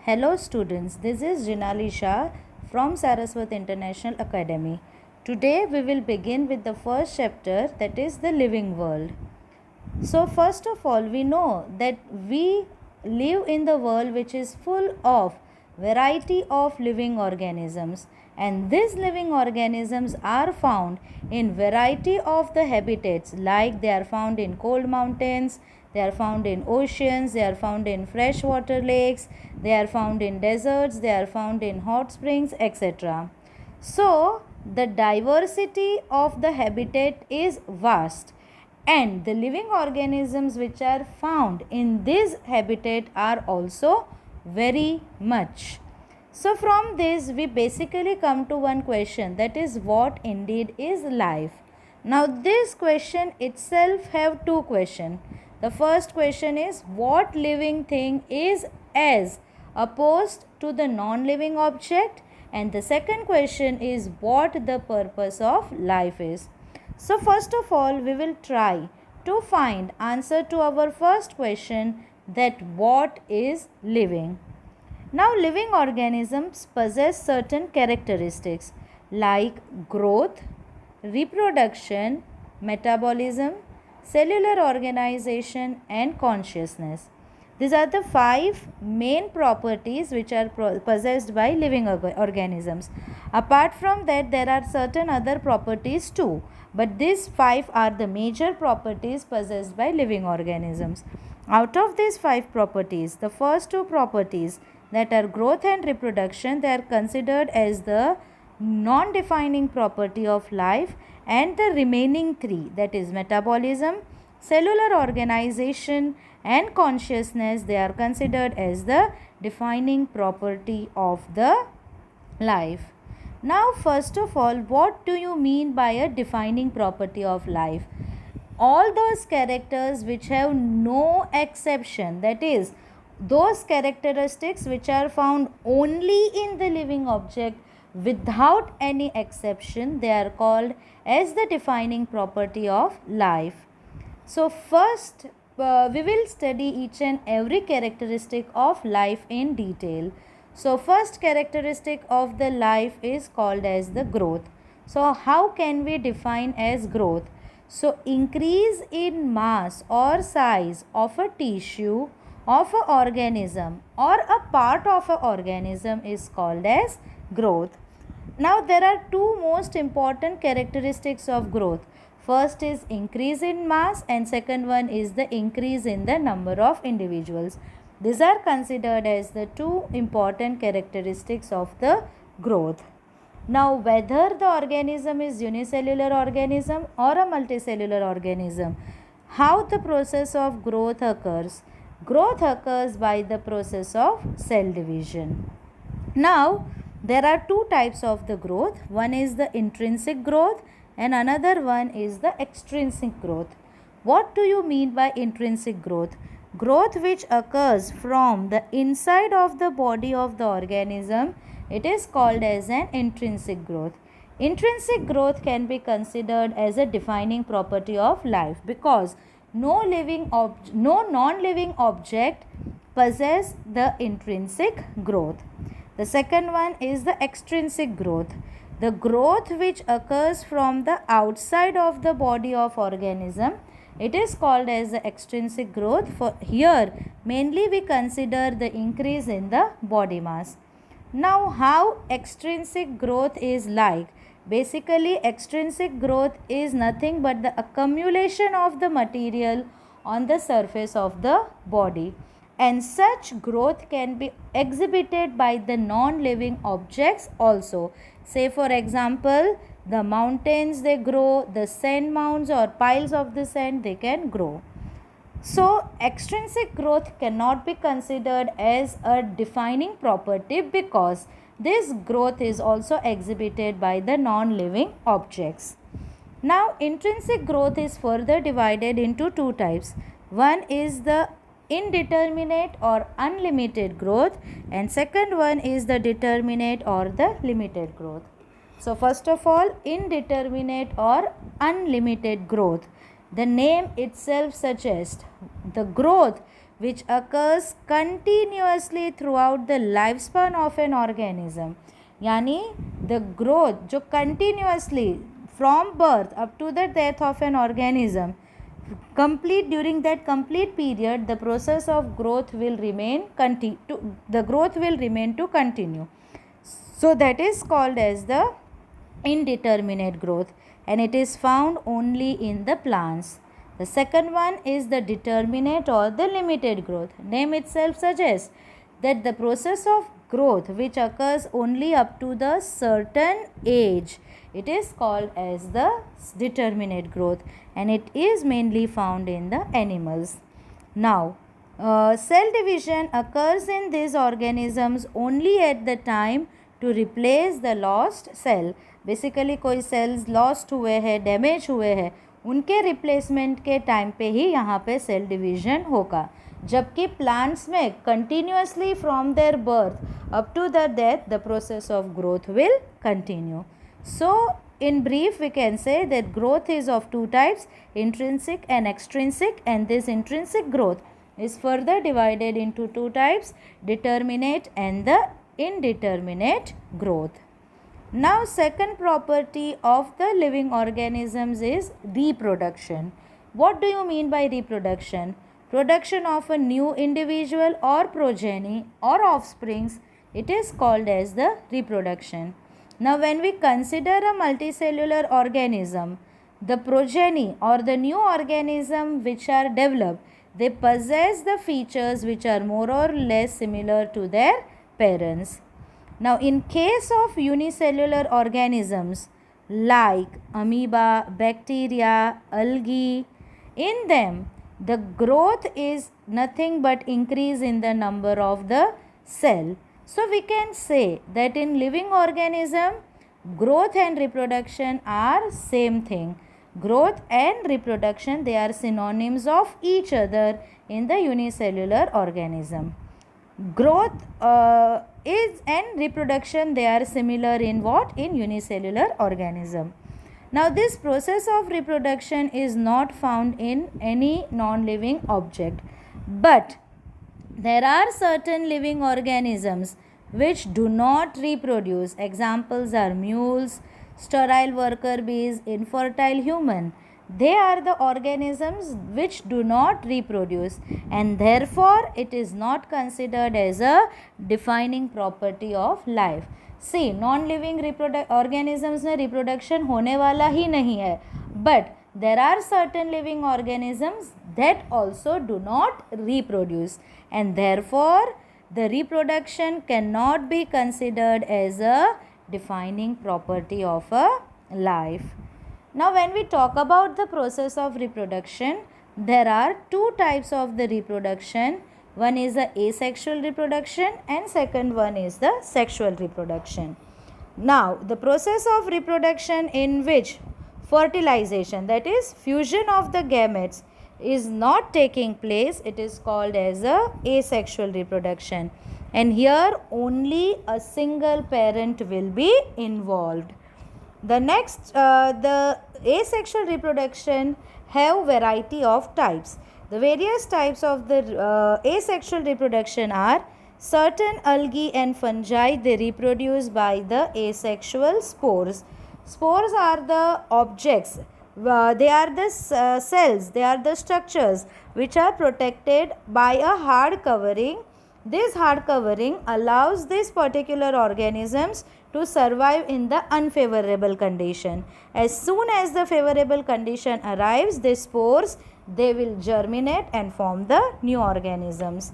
Hello students, this is Jinali Shah from Saraswat International Academy. Today we will begin with the first chapter, that is the living world. So first of all, we know that we live in the world which is full of variety of living organisms, and these living organisms are found in variety of the habitats, like they are found in cold mountains, they are found in oceans, they are found in freshwater lakes, they are found in deserts, they are found in hot springs, etc. So the diversity of the habitat is vast, and the living organisms which are found in this habitat are also very much. So from this we basically come to one question, that is, what indeed is life? Now this question itself have two questions. The first question is, what living thing is as opposed to the non-living object, and the second question is, what the purpose of life is. So first of all, we will try to find answer to our first question, that what is living. Now living organisms possess certain characteristics like growth, reproduction, metabolism, cellular organization and consciousness. These are the five main properties which are possessed by living organisms. Apart from that, there are certain other properties too, but these five are the major properties possessed by living organisms. Out of these five properties, the first two properties, that are growth and reproduction, they are considered as the non-defining property of life, and the remaining three, that is metabolism, cellular organization and consciousness, they are considered as the defining property of the life. Now first of all, what do you mean by a defining property of life? All those characters which have no exception, that is, those characteristics which are found only in the living object without any exception, they are called as the defining property of life. So first we will study each and every characteristic of life in detail. So first characteristic of the life is called as the growth. So how can we define as growth? So increase in mass or size of a tissue of an organism or a part of an organism is called as growth. Now there are two most important characteristics of growth. First is increase in mass, and second one is the increase in the number of individuals. These are considered as the two important characteristics of the growth. Now whether the organism is unicellular organism or a multicellular organism, how the process of growth occurs? Growth occurs by the process of cell division. Now there are two types of the growth. One is the intrinsic growth and another one is the extrinsic growth. What do you mean by intrinsic growth? Growth which occurs from the inside of the body of the organism, it is called as an intrinsic growth. Intrinsic growth can be considered as a defining property of life, because no non-living object possess the intrinsic growth. The second one is the extrinsic growth. The growth which occurs from the outside of the body of organism, it is called as the extrinsic growth. For here mainly we consider the increase in the body mass. Now how extrinsic growth is like? Basically extrinsic growth is nothing but the accumulation of the material on the surface of the body, and such growth can be exhibited by the non-living objects also. Say for example, the mountains, they grow, the sand mounds or piles of the sand, they can grow. So extrinsic growth cannot be considered as a defining property, because this growth is also exhibited by the non-living objects. Now intrinsic growth is further divided into two types. One is the indeterminate or unlimited growth, and second one is the determinate or the limited growth. So first of all, indeterminate or unlimited growth. The name itself suggests the growth which occurs continuously throughout the lifespan of an organism. यानी the growth जो continuously from birth up to the death of an organism, complete during that complete period, the process of growth will remain to continue. So that is called as the indeterminate growth, and it is found only in the plants. The second one is the determinate or the limited growth. Name itself suggests that the process of growth which occurs only up to the certain age, it is called as the determinate growth, and it is mainly found in the animals. Now, cell division occurs in these organisms only at the time to replace the lost cell. Basically कोई sales lost हुए हैं, damage हुए हैं, उनके replacement के time पे ही यहाँ पे सेल डिवीजन होगा. जबकि प्लांट्स में continuously from their birth up to the death the process of growth will continue. So in brief we can say that growth is of two types, intrinsic and extrinsic, and this intrinsic growth is further divided into two types, determinate and the indeterminate growth. Now second property of the living organisms is reproduction. What do you mean by reproduction? Production of a new individual or progeny or offsprings, it is called as the reproduction. Now when we consider a multicellular organism, the progeny or the new organism which are developed, they possess the features which are more or less similar to their parents. Now in case of unicellular organisms like amoeba, bacteria, algae, in them the growth is nothing but increase in the number of the cell. So we can say that in living organism, growth and reproduction are same thing. Growth and reproduction, they are synonyms of each other in the unicellular organism. Growth is and reproduction, they are similar in what? In unicellular organism. Now this process of reproduction is not found in any non-living object, but there are certain living organisms which do not reproduce. Examples are mules, sterile worker bees, infertile human. They are the organisms which do not reproduce, and therefore it is not considered as a defining property of life. See, non-living organisms में reproduction होने वाला ही नहीं है, but there are certain living organisms that also do not reproduce, and therefore the reproduction cannot be considered as a defining property of a life. Now when we talk about the process of reproduction, there are two types of the reproduction. One is the asexual reproduction and second one is the sexual reproduction. Now the process of reproduction in which fertilization, that is fusion of the gametes, is not taking place, it is called as a asexual reproduction, and here only a single parent will be involved. The next, the asexual reproduction have variety of types. The various types of the asexual reproduction are certain algae and fungi, they reproduce by the asexual spores. Spores are the objects, they are the cells, they are the structures which are protected by a hard covering. This hard covering allows these particular organisms to survive in the unfavorable condition. As soon as the favorable condition arrives, the spores, they will germinate and form the new organisms.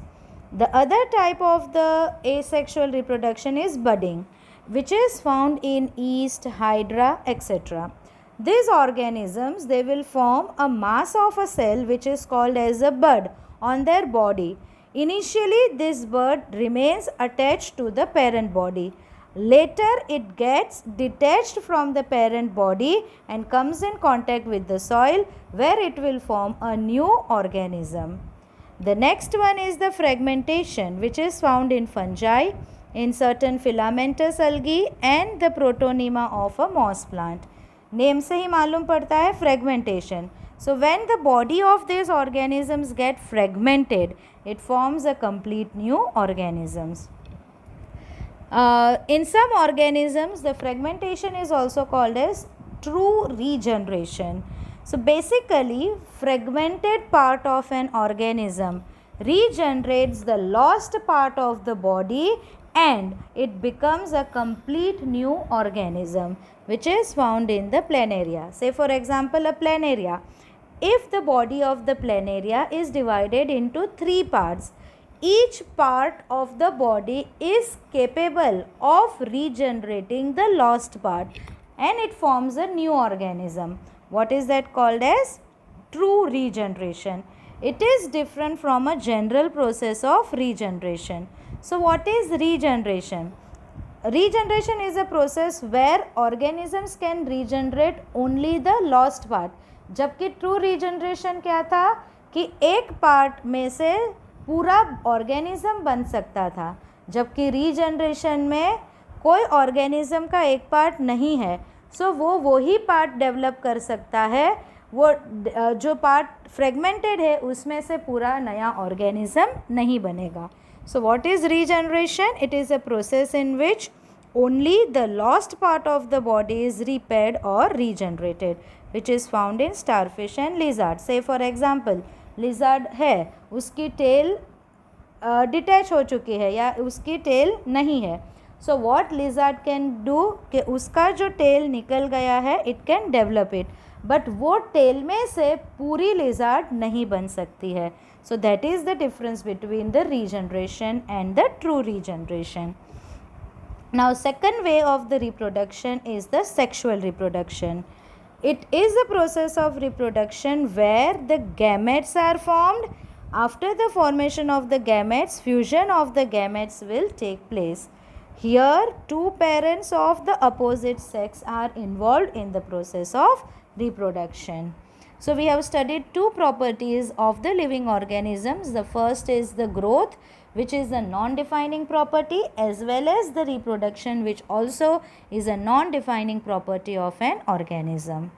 The other type of the asexual reproduction is budding, which is found in yeast, hydra, etc. These organisms, they will form a mass of a cell which is called as a bud on their body. Initially, this bud remains attached to the parent body. Later, it gets detached from the parent body and comes in contact with the soil, where it will form a new organism. The next one is the fragmentation, which is found in fungi, in certain filamentous algae and the protonema of a moss plant. Name से ही मालूम पड़ता है fragmentation. So when the body of these organisms get fragmented it forms a complete new organisms. In some organisms, the fragmentation is also called as true regeneration. So basically, fragmented part of an organism regenerates the lost part of the body and it becomes a complete new organism which is found in the planaria. Say for example, a planaria. If the body of the planaria is divided into 3 parts, each part of the body is capable of regenerating the lost part and it forms a new organism. What is that called as? True regeneration. It is different from a general process of regeneration. So what is regeneration? Regeneration is a process where organisms can regenerate only the lost part. जबकि true regeneration क्या था कि एक part में से पूरा organism बन सकता था, जबकि रीजनरेशन में कोई ऑर्गेनिज्म का एक पार्ट नहीं है, सो वो ही पार्ट डेवलप कर सकता है, वो जो पार्ट फ्रेगमेंटेड है उसमें से पूरा नया ऑर्गेनिज्म नहीं बनेगा. So what is regeneration? It is a process in which only the lost part of the body is repaired or regenerated, which is found in starfish and lizard. Say for example, lizard है, उसकी tell detach हो चुकी है या उसकी tell नहीं है. So what lizard can do कि उसका जो टेल निकल गया है, it can develop it, but वो टेल में से पूरी लिजार्ड नहीं बन सकती है. So that is the difference between the regeneration and the true regeneration. Now, second way of the reproduction is the sexual reproduction. It is a process of reproduction where the gametes are formed. After the formation of the gametes, fusion of the gametes will take place. Here, two parents of the opposite sex are involved in the process of reproduction. So, we have studied two properties of the living organisms. The first is the growth, which is a non-defining property, as well as the reproduction, which also is a non-defining property of an organism.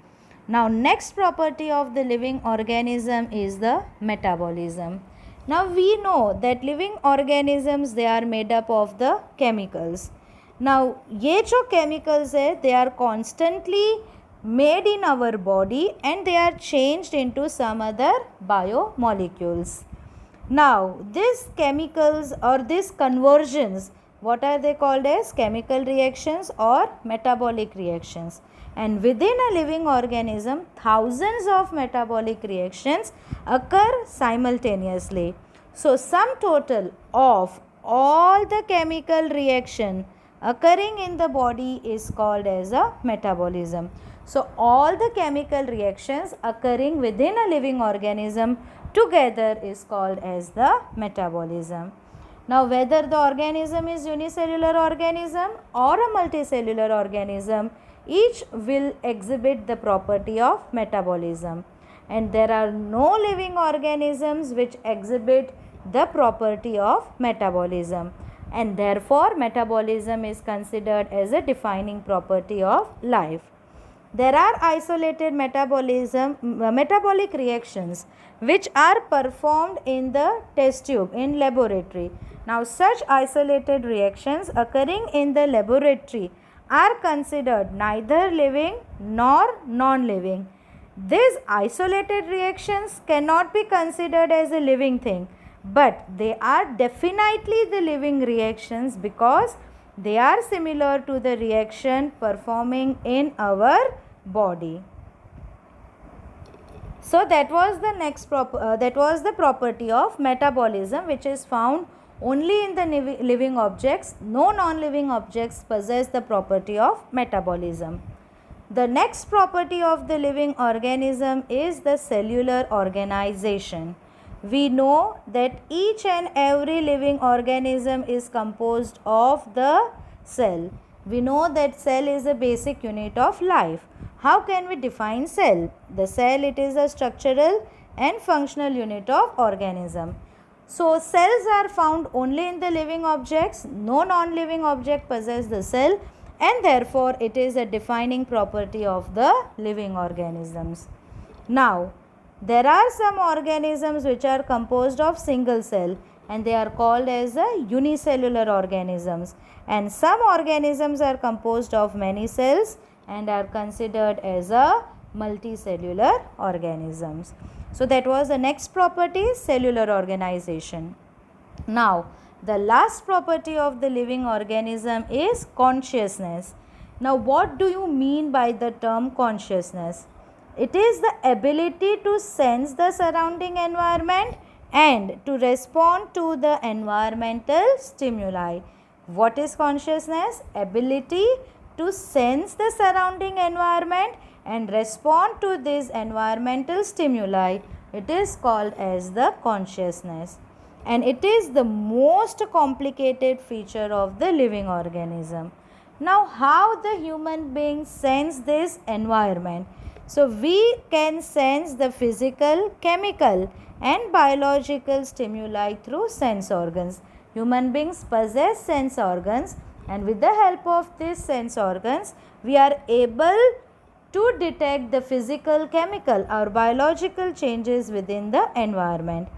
Now, next property of the living organism is the metabolism. Now, we know that living organisms, they are made up of the chemicals. Now, ये जो chemicals है, they are constantly made in our body and they are changed into some other biomolecules. Now, these chemicals or these conversions, what are they called as? Chemical reactions or metabolic reactions. And within a living organism, thousands of metabolic reactions occur simultaneously. So, sum total of all the chemical reaction occurring in the body is called as a metabolism. So, all the chemical reactions occurring within a living organism together is called as the metabolism. Now, whether the organism is unicellular organism or a multicellular organism, each will exhibit the property of metabolism. And there are no living organisms which exhibit the property of metabolism. And therefore, metabolism is considered as a defining property of life. There are isolated metabolic reactions which are performed in the test tube in laboratory. Now, such isolated reactions occurring in the laboratory are considered neither living nor non-living. These isolated reactions cannot be considered as a living thing, but they are definitely the living reactions because they are similar to the reaction performing in our body. So that was the property of metabolism, which is found only in the living objects. No non-living objects possess the property of metabolism. The next property of the living organism is the cellular organization. We know that each and every living organism is composed of the cell. We know that cell is a basic unit of life. How can we define cell? The cell, it is a structural and functional unit of organism. So, cells are found only in the living objects. No non-living object possess the cell, and therefore it is a defining property of the living organisms. Now, There are some organisms which are composed of single cell and they are called as the unicellular organisms, and some organisms are composed of many cells and are considered as a multicellular organisms. So that was the next property, cellular organization. Now the last property of the living organism is consciousness. Now what do you mean by the term consciousness? It is the ability to sense the surrounding environment and to respond to the environmental stimuli. What is consciousness? Ability to sense the surrounding environment and respond to this environmental stimuli. It is called as the consciousness, and it is the most complicated feature of the living organism. Now how the human being sense this environment? So we can sense the physical, chemical and biological stimuli through sense organs. Human beings possess sense organs, and with the help of these sense organs we are able to detect the physical, chemical or biological changes within the environment.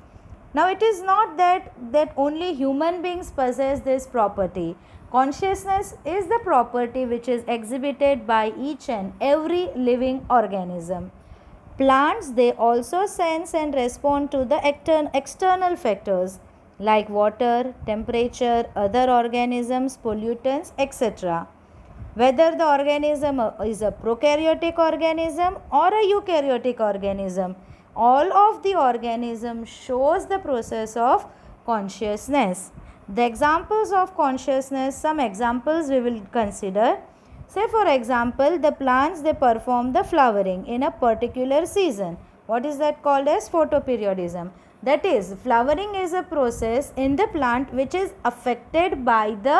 Now it is not that only human beings possess this property. Consciousness is the property which is exhibited by each and every living organism. Plants, they also sense and respond to the external factors like water, temperature, other organisms, pollutants, etc. Whether the organism is a prokaryotic organism or a eukaryotic organism, all of the organism shows the process of consciousness. The examples of consciousness, some examples we will consider. Say for example, the plants, they perform the flowering in a particular season. What is that called as? Photoperiodism. That is, flowering is a process in the plant which is affected by the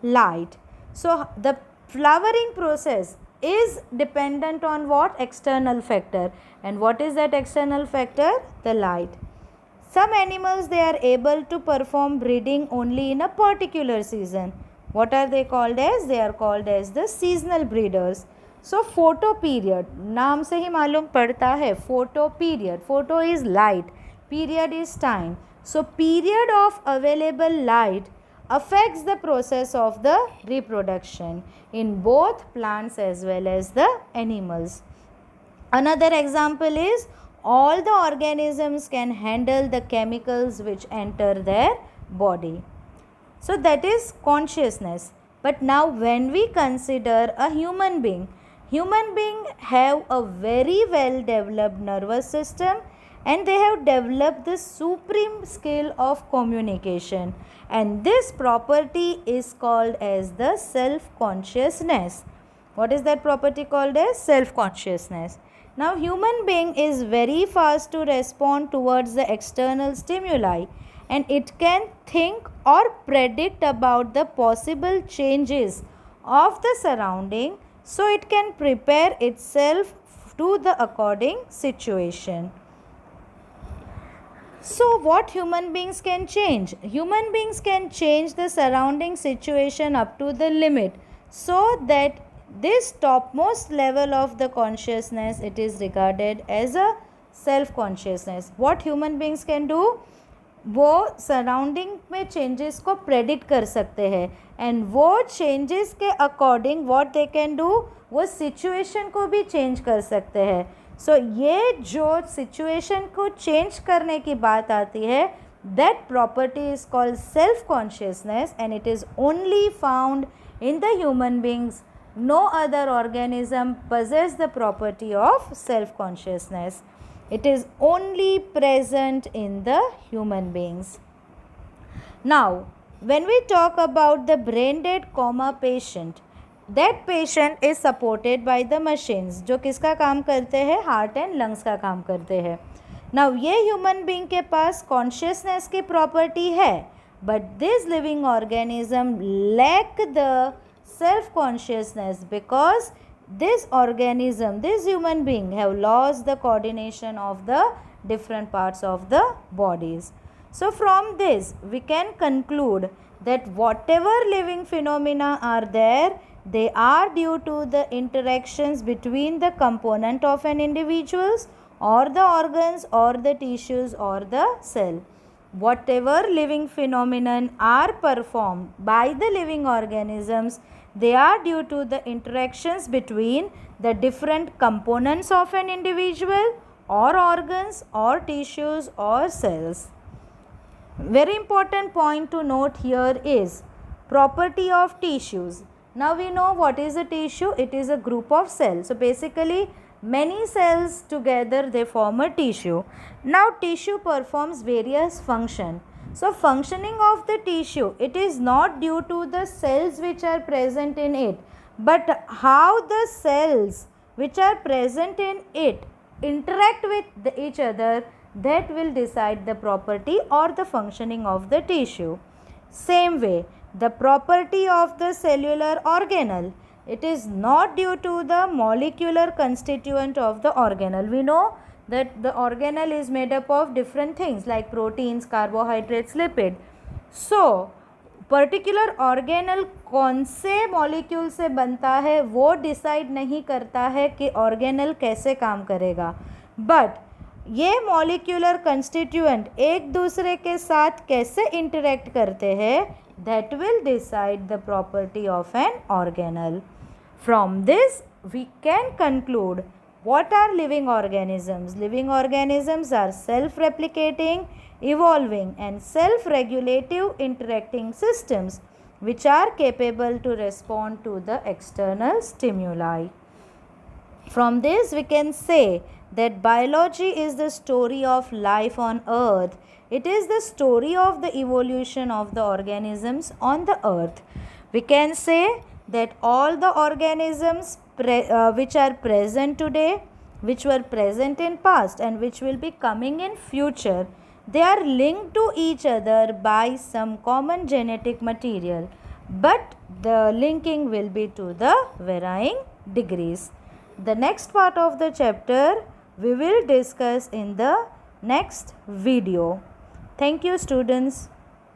light. So the flowering process is dependent on what? External factor. And what is that external factor? The light. Some animals, they are able to perform breeding only in a particular season. What are they called as? They are called as the seasonal breeders. So photo period, नाम से ही मालूम पड़ता है, photo period. Photo is light, period is time. So period of available light affects the process of the reproduction in both plants as well as the animals. Another example is, all the organisms can handle the chemicals which enter their body. So that is consciousness. But now when we consider a human being have a very well developed nervous system, and they have developed the supreme skill of communication, and this property is called as the self-consciousness. What is that property called as? Self-consciousness. Now human being is very fast to respond towards the external stimuli, and it can think or predict about the possible changes of the surrounding, so it can prepare itself to the according situation. So what human beings can change? Human beings can change the surrounding situation up to the limit, so that this topmost level of the consciousness, it is regarded as a self consciousness. What human beings can do? वो surrounding में changes को predict कर सकते हैं, and वो changes के according what they can do, वो situation को भी चेंज कर सकते हैं. सो ये जो सिचुएशन को चेंज करने की बात आती है, that property is called self consciousness, and it is only found in the human beings. No other organism possess the property of self consciousness. It is only present in the human beings. Now when we talk about the brain dead coma patient, that patient is supported by the machines जो किसका काम करते हैं? Heart and lungs का काम करते हैं. Now ये ह्यूमन बींग के पास कॉन्शियसनेस की प्रॉपर्टी है, but this living organism lack the self consciousness because this organism, this human being have lost the coordination of the different parts of the bodies. So from this we can conclude that whatever living phenomena are there, they are due to the interactions between the component of an individuals or the organs or the tissues or the cell. Whatever living phenomenon are performed by the living organisms, they are due to the interactions between the different components of an individual or organs or tissues or cells. Very important point to note here is property of tissues. Now we know what is a tissue. It is a group of cells. So basically many cells together they form a tissue. Now tissue performs various function. So functioning of the tissue, it is not due to the cells which are present in it, but how the cells which are present in it interact with each other, that will decide the property or the functioning of the tissue. Same way, the property of the cellular organelle, it is not due to the molecular constituent of the organelle. We know that the organelle is made up of different things like proteins, carbohydrates, lipid. So particular organelle कौन से molecule से बनता है वो decide नहीं करता है कि ऑर्गेनल कैसे काम करेगा, बट ये मॉलिक्यूलर कंस्टिट्यूएंट एक दूसरे के साथ कैसे इंटरेक्ट करते हैं, that will decide the property of an organelle. From this we can conclude what are living organisms. Living organisms are self-replicating, evolving and self-regulative interacting systems which are capable to respond to the external stimuli. From this we can say that biology is the story of life on earth. It is the story of the evolution of the organisms on the earth. We can say that all the organisms which are present today, which were present in past and which will be coming in future, they are linked to each other by some common genetic material, but the linking will be to the varying degrees. The next part of the chapter we will discuss in the next video. Thank you, students.